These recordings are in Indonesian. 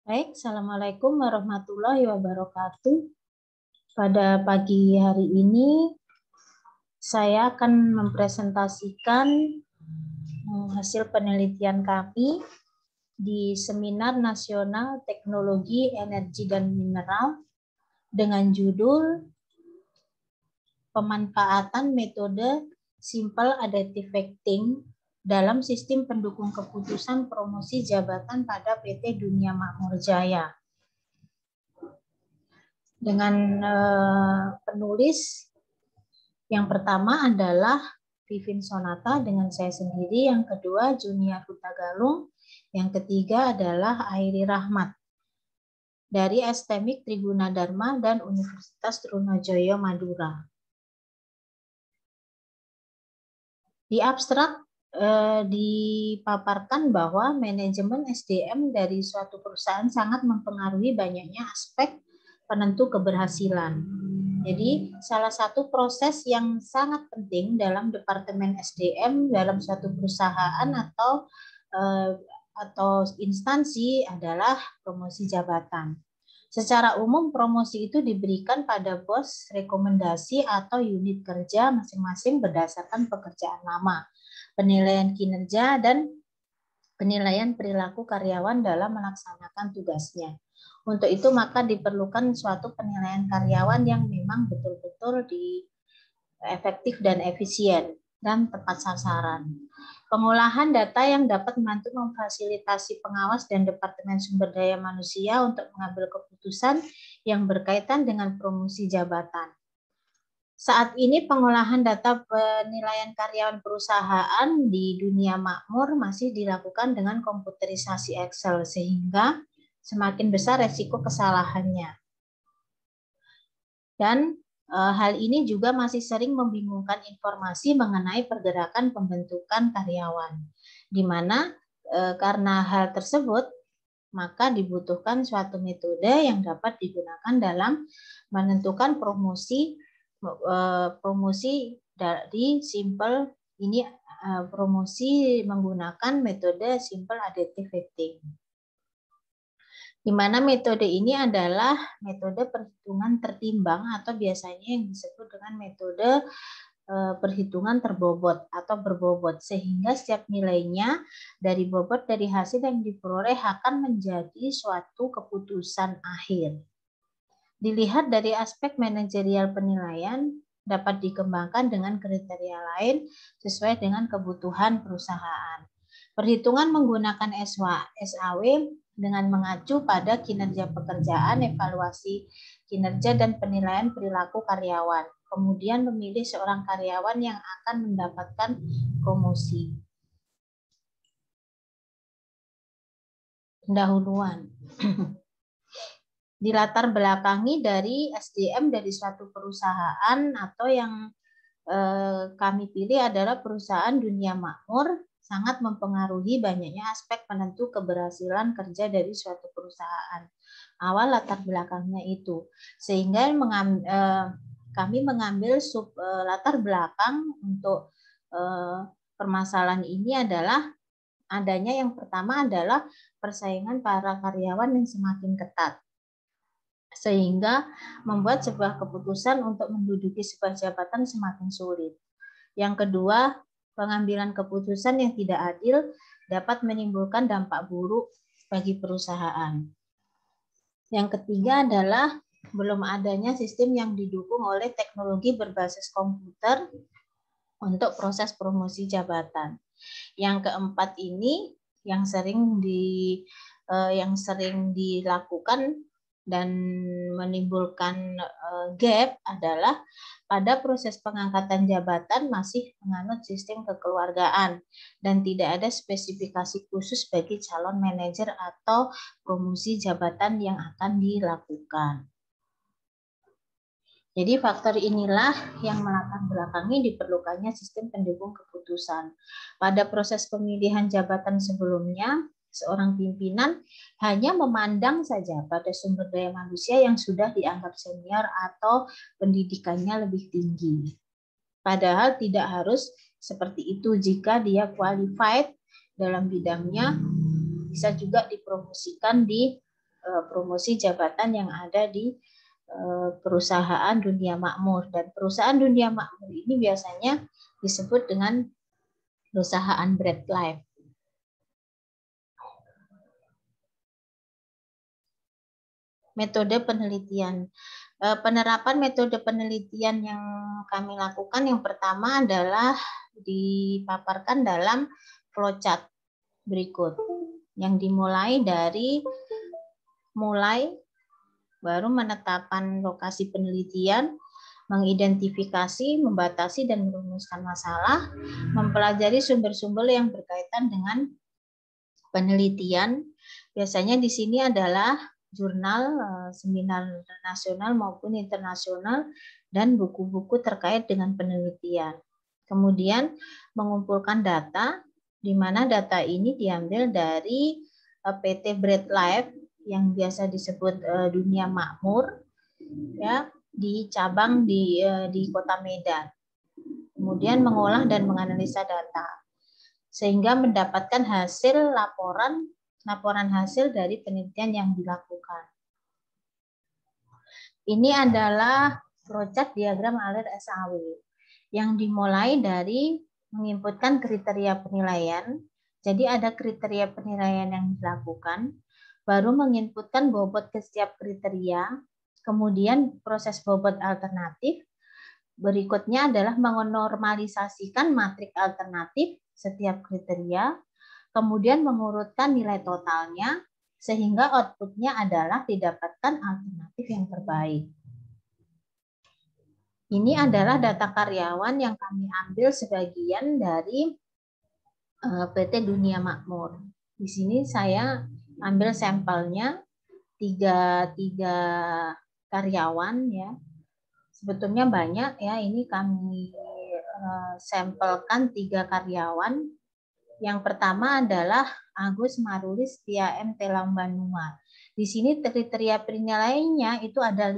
Baik, Assalamualaikum warahmatullahi wabarakatuh. Pada pagi hari ini, saya akan mempresentasikan hasil penelitian kami di Seminar Nasional Teknologi Energi dan Mineral dengan judul Pemanfaatan Metode Simple Additive Facting dalam Sistem Pendukung Keputusan Promosi Jabatan pada PT Dunia Makmur Jaya. Dengan penulis yang pertama adalah Vivin Sonata dengan saya sendiri, yang kedua Junior Hutagalung, yang ketiga adalah Airi Rahmat dari STMIK Triguna Dharma dan Universitas Trunojoyo Madura. Di abstrak dipaparkan bahwa manajemen SDM dari suatu perusahaan sangat mempengaruhi banyaknya aspek penentu keberhasilan. Jadi salah satu proses yang sangat penting dalam Departemen SDM dalam suatu perusahaan atau instansi adalah promosi jabatan. Secara umum promosi itu diberikan pada bos, rekomendasi atau unit kerja masing-masing berdasarkan pekerjaan lama, penilaian kinerja, dan penilaian perilaku karyawan dalam melaksanakan tugasnya. Untuk itu maka diperlukan suatu penilaian karyawan yang memang betul-betul efektif dan efisien dan tepat sasaran. Pengolahan data yang dapat membantu memfasilitasi pengawas dan Departemen Sumber Daya Manusia untuk mengambil keputusan yang berkaitan dengan promosi jabatan. Saat ini pengolahan data penilaian karyawan perusahaan di dunia makmur masih dilakukan dengan komputerisasi Excel, sehingga semakin besar resiko kesalahannya. Dan hal ini juga masih sering membingungkan informasi mengenai pergerakan pembentukan karyawan, di mana karena hal tersebut maka dibutuhkan suatu metode yang dapat digunakan dalam menentukan promosi dari simple ini, promosi menggunakan metode simple additive facting, di mana metode ini adalah metode perhitungan tertimbang atau biasanya yang disebut dengan metode perhitungan terbobot atau berbobot, sehingga setiap nilainya dari bobot dari hasil yang diperoleh akan menjadi suatu keputusan akhir. Dilihat dari aspek manajerial penilaian, dapat dikembangkan dengan kriteria lain sesuai dengan kebutuhan perusahaan. Perhitungan menggunakan SAW dengan mengacu pada kinerja pekerjaan, evaluasi kinerja, dan penilaian perilaku karyawan. Kemudian memilih seorang karyawan yang akan mendapatkan promosi. Pendahuluan. Dilatar belakangi dari SDM dari suatu perusahaan atau yang kami pilih adalah perusahaan dunia makmur, sangat mempengaruhi banyaknya aspek penentu keberhasilan kerja dari suatu perusahaan. Awal latar belakangnya itu, sehingga kami mengambil latar belakang untuk permasalahan ini adalah adanya yang pertama adalah persaingan para karyawan yang semakin ketat, sehingga membuat sebuah keputusan untuk menduduki sebuah jabatan semakin sulit. Yang kedua, pengambilan keputusan yang tidak adil dapat menimbulkan dampak buruk bagi perusahaan. Yang ketiga adalah belum adanya sistem yang didukung oleh teknologi berbasis komputer untuk proses promosi jabatan. Yang keempat ini yang sering dilakukan dan menimbulkan gap adalah pada proses pengangkatan jabatan masih menganut sistem kekeluargaan dan tidak ada spesifikasi khusus bagi calon manajer atau promosi jabatan yang akan dilakukan. Jadi faktor inilah yang melatar belakangi diperlukannya sistem pendukung keputusan. Pada proses pemilihan jabatan sebelumnya, seorang pimpinan hanya memandang saja pada sumber daya manusia yang sudah dianggap senior atau pendidikannya lebih tinggi. Padahal tidak harus seperti itu. Jika dia qualified dalam bidangnya, bisa juga dipromosikan di promosi jabatan yang ada di perusahaan dunia makmur. Dan perusahaan dunia makmur ini biasanya disebut dengan perusahaan Bread Life. Metode penelitian. Penerapan metode penelitian yang kami lakukan yang pertama adalah dipaparkan dalam flowchart berikut, yang dimulai dari baru menetapkan lokasi penelitian, mengidentifikasi, membatasi, dan merumuskan masalah, mempelajari sumber-sumber yang berkaitan dengan penelitian. Biasanya di sini adalah jurnal, seminar nasional maupun internasional, dan buku-buku terkait dengan penelitian. Kemudian mengumpulkan data, di mana data ini diambil dari PT Bread Life yang biasa disebut dunia makmur, ya, di cabang di Kota Medan. Kemudian mengolah dan menganalisa data sehingga mendapatkan hasil laporan hasil dari penelitian yang dilakukan. Ini adalah flowchart diagram alir SAW yang dimulai dari menginputkan kriteria penilaian. Jadi ada kriteria penilaian yang dilakukan, baru menginputkan bobot ke setiap kriteria, kemudian proses bobot alternatif. Berikutnya adalah menormalisasikan matrik alternatif setiap kriteria, kemudian mengurutkan nilai totalnya, sehingga outputnya adalah didapatkan alternatif yang terbaik. Ini adalah data karyawan yang kami ambil sebagian dari PT Dunia Makmur. Di sini saya ambil sampelnya tiga karyawan, ya. Sebetulnya banyak, ya. Ini kami sampelkan 3 karyawan. Yang pertama adalah Agus Marulis Tia M. Telambanua. Di sini kriteria penilaiannya itu ada 5.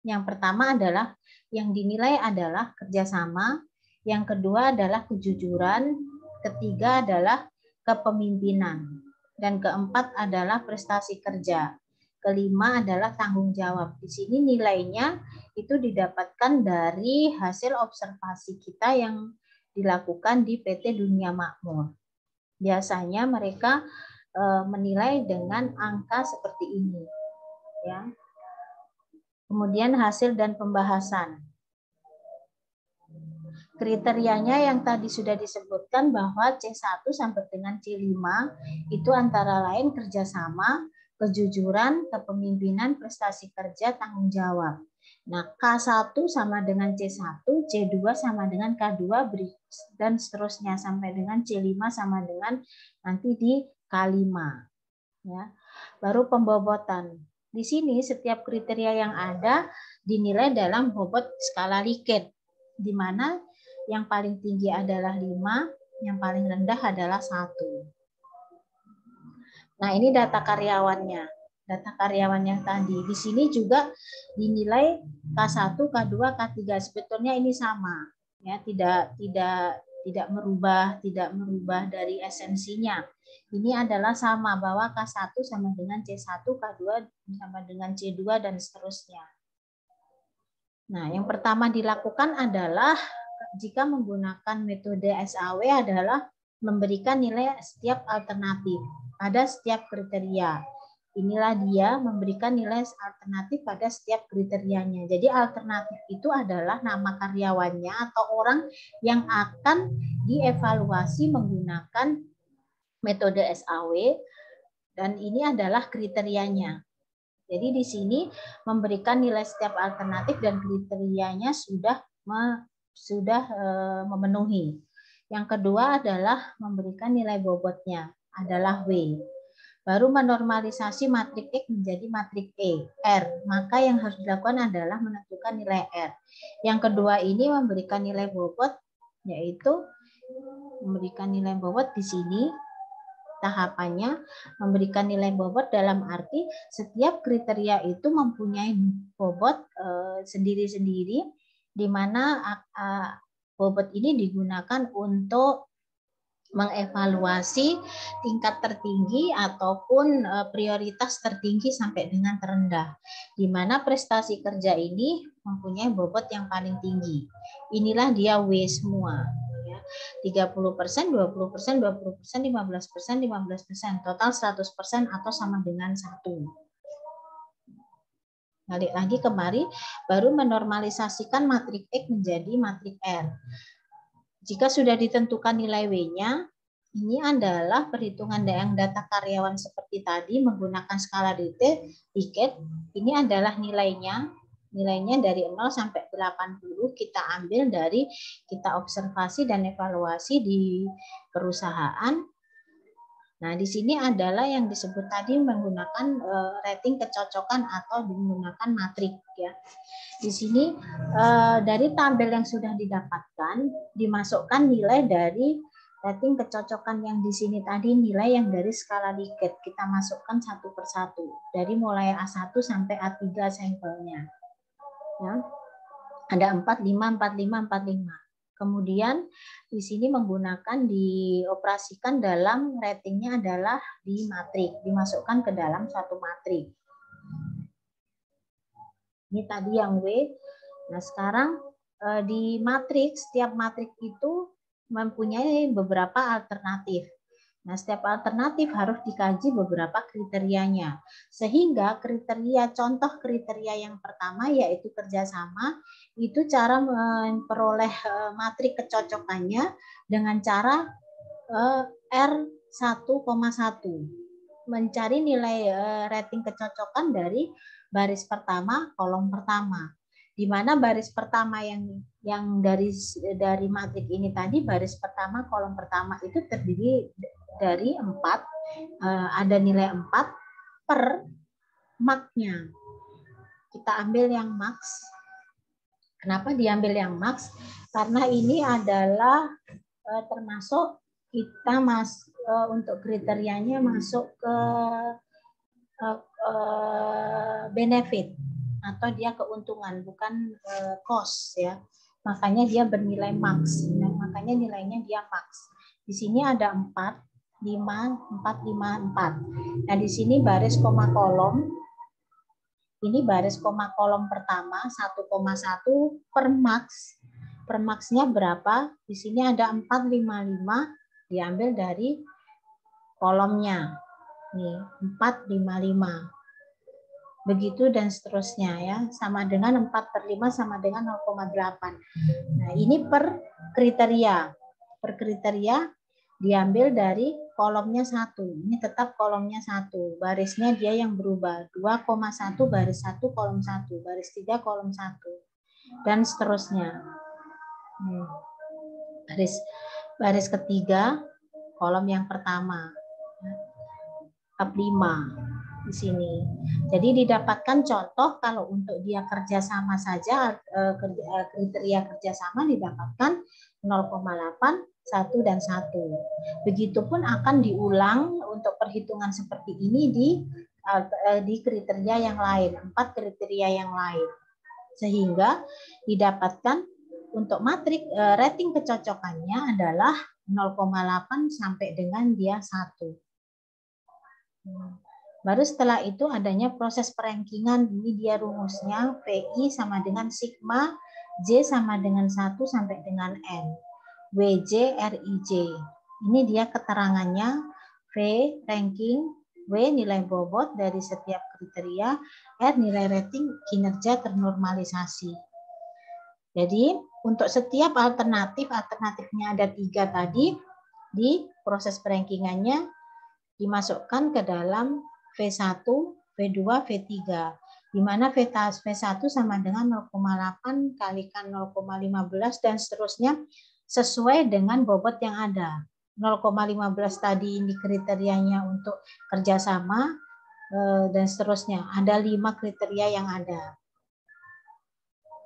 Yang pertama adalah yang dinilai adalah kerjasama, yang kedua adalah kejujuran, ketiga adalah kepemimpinan, dan keempat adalah prestasi kerja. Kelima adalah tanggung jawab. Di sini nilainya itu didapatkan dari hasil observasi kita yang dilakukan di PT Dunia Makmur. Biasanya mereka menilai dengan angka seperti ini, ya. Kemudian hasil dan pembahasan. Kriterianya yang tadi sudah disebutkan bahwa C1 sampai dengan C5 itu antara lain kerjasama, kejujuran, kepemimpinan, prestasi kerja, tanggung jawab. Nah, K1 sama dengan C1, C2 sama dengan K2, dan seterusnya sampai dengan C5 sama dengan nanti di K5. Ya. Baru pembobotan. Di sini setiap kriteria yang ada dinilai dalam bobot skala Likert, di mana yang paling tinggi adalah 5, yang paling rendah adalah 1. Nah, ini data karyawannya. Data karyawan yang tadi. Di sini juga dinilai K1, K2, K3. Sebetulnya ini sama, ya, tidak merubah dari esensinya. Ini adalah sama, bahwa K1 sama dengan C1, K2 sama dengan C2 dan seterusnya. Nah, yang pertama dilakukan adalah jika menggunakan metode SAW adalah memberikan nilai setiap alternatif pada setiap kriteria. Inilah dia memberikan nilai alternatif pada setiap kriterianya. Jadi alternatif itu adalah nama karyawannya atau orang yang akan dievaluasi menggunakan metode SAW, dan ini adalah kriterianya. Jadi di sini memberikan nilai setiap alternatif dan kriterianya sudah memenuhi. Yang kedua adalah memberikan nilai bobotnya, adalah W. Baru menormalisasi matrik X menjadi matrik R. Maka yang harus dilakukan adalah menentukan nilai R. Yang kedua ini memberikan nilai bobot, yaitu memberikan nilai bobot di sini. Tahapannya memberikan nilai bobot dalam arti setiap kriteria itu mempunyai bobot sendiri-sendiri, di mana bobot ini digunakan untuk mengevaluasi tingkat tertinggi ataupun prioritas tertinggi sampai dengan terendah, di mana prestasi kerja ini mempunyai bobot yang paling tinggi. Inilah dia W semua. 30%, 20%, 20%, 15%, 15%, total 100% atau sama dengan 1. Balik lagi kemari, baru menormalisasikan matrik X menjadi matrik R. Jika sudah ditentukan nilai W-nya, ini adalah perhitungan yang data karyawan seperti tadi menggunakan skala Likert. Ini adalah nilainya dari 0 sampai 80 kita ambil dari kita observasi dan evaluasi di perusahaan. Nah, di sini adalah yang disebut tadi menggunakan rating kecocokan atau menggunakan matrik ya. Di sini dari tabel yang sudah didapatkan dimasukkan nilai dari rating kecocokan yang di sini tadi, nilai yang dari skala Likert kita masukkan satu persatu dari mulai A1 sampai A3 sampelnya. Ya. Ada 45, 45, 45. Kemudian di sini menggunakan dioperasikan dalam ratingnya adalah di matrik, dimasukkan ke dalam suatu matrik. Ini tadi yang W. Nah, sekarang di matrik, setiap matrik itu mempunyai beberapa alternatif. Nah, setiap alternatif harus dikaji beberapa kriterianya. Sehingga contoh kriteria yang pertama yaitu kerjasama, itu cara memperoleh matrik kecocokannya dengan cara R1,1. Mencari nilai rating kecocokan dari baris pertama, kolom pertama. Di mana baris pertama yang dari matrik ini tadi, baris pertama, kolom pertama itu terdiri dari 4, ada nilai 4 per max-nya. Kita ambil yang max. Kenapa diambil yang max? Karena ini adalah termasuk kita untuk kriterianya masuk ke benefit atau dia keuntungan, bukan cost ya. Makanya dia bernilai max. Nah, makanya nilainya dia max. Di sini ada 4, 5, 4, 5, 4. Nah, di sini baris koma kolom. Ini baris koma kolom pertama 1,1 per max. Per max-nya berapa? Di sini ada 455 diambil dari kolomnya. Nih, 455. Begitu dan seterusnya ya. Sama dengan 4 per 5 sama dengan 0,8. Nah, ini per kriteria. Per kriteria diambil dari kolomnya 1. Ini tetap kolomnya 1. Barisnya dia yang berubah. 2,1 baris 1 kolom 1. Baris 3 kolom 1. Dan seterusnya. Baris ketiga kolom yang pertama. Tab 5 di sini. Jadi didapatkan contoh kalau untuk dia kerjasama saja, kriteria kerjasama didapatkan 0,8, 1 dan 1. Begitupun akan diulang untuk perhitungan seperti ini di kriteria yang lain, 4 kriteria yang lain. Sehingga didapatkan untuk matrik rating kecocokannya adalah 0,8 sampai dengan dia 1. Baru setelah itu adanya proses perankingan. Ini dia rumusnya, VI sama dengan sigma, J sama dengan 1 sampai dengan N. WJ, RIJ. Ini dia keterangannya, V ranking, W nilai bobot dari setiap kriteria, R nilai rating kinerja ternormalisasi. Jadi untuk setiap alternatifnya ada 3 tadi, di proses perankingannya dimasukkan ke dalam V1, V2, V3. Di mana V1 sama dengan 0,8 kalikan 0,15 dan seterusnya sesuai dengan bobot yang ada. 0,15 tadi ini kriterianya untuk kerjasama dan seterusnya. Ada 5 kriteria yang ada.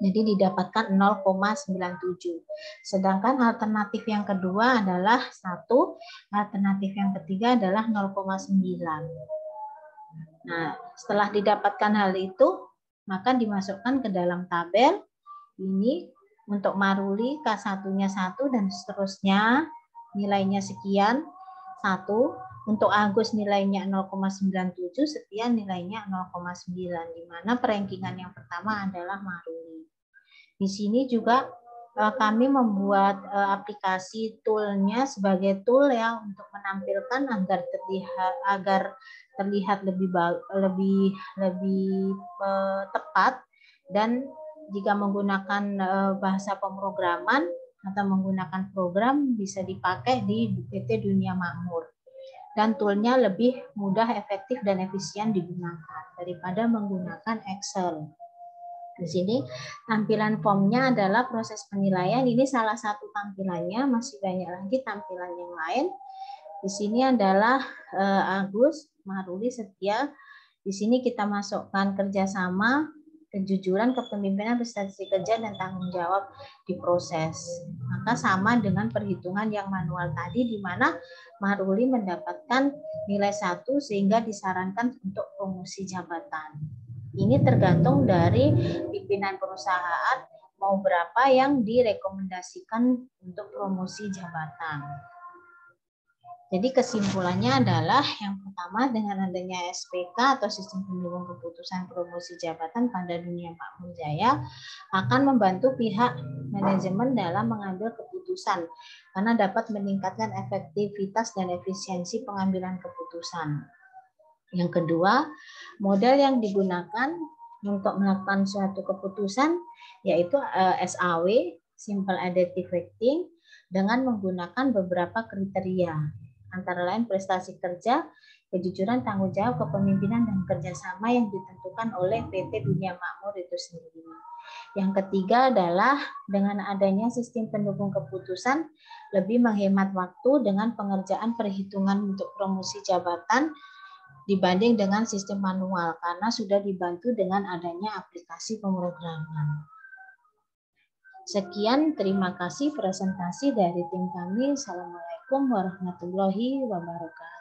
Jadi didapatkan 0,97. Sedangkan alternatif yang kedua adalah 1, alternatif yang ketiga adalah 0,9. Nah, setelah didapatkan hal itu, maka dimasukkan ke dalam tabel ini untuk maruli K1-nya 1 dan seterusnya. nilainya sekian, 1. Untuk Agus nilainya 0,97, Setia nilainya 0,9, di mana perankingan yang pertama adalah Maruli. Di sini juga kami membuat aplikasi toolnya sebagai tool ya untuk menampilkan agar terlihat lebih tepat, dan jika menggunakan bahasa pemrograman atau menggunakan program bisa dipakai di PT Dunia Makmur, dan toolnya lebih mudah, efektif, dan efisien digunakan daripada menggunakan Excel. Di sini tampilan formnya adalah proses penilaian. Ini salah satu tampilannya, masih banyak lagi tampilan yang lain. Di sini adalah Agus, Maruli, Setia. Di sini kita masukkan kerjasama, kejujuran, kepemimpinan, prestasi kerja, dan tanggung jawab di proses. Maka sama dengan perhitungan yang manual tadi, di mana Maruli mendapatkan nilai 1 sehingga disarankan untuk promosi jabatan. Ini tergantung dari pimpinan perusahaan mau berapa yang direkomendasikan untuk promosi jabatan. Jadi kesimpulannya adalah yang pertama, dengan adanya SPK atau sistem pendukung keputusan promosi jabatan pada Dunia Makmur Jaya akan membantu pihak manajemen dalam mengambil keputusan karena dapat meningkatkan efektivitas dan efisiensi pengambilan keputusan. Yang kedua, model yang digunakan untuk melakukan suatu keputusan yaitu SAW, Simple Adaptive Weighting, dengan menggunakan beberapa kriteria, antara lain prestasi kerja, kejujuran, tanggung jawab, kepemimpinan, dan kerjasama yang ditentukan oleh PT Dunia Makmur itu sendiri. Yang ketiga adalah dengan adanya sistem pendukung keputusan lebih menghemat waktu dengan pengerjaan perhitungan untuk promosi jabatan dibanding dengan sistem manual karena sudah dibantu dengan adanya aplikasi pemrograman. Sekian, terima kasih presentasi dari tim kami. Assalamualaikum warahmatullahi wabarakatuh.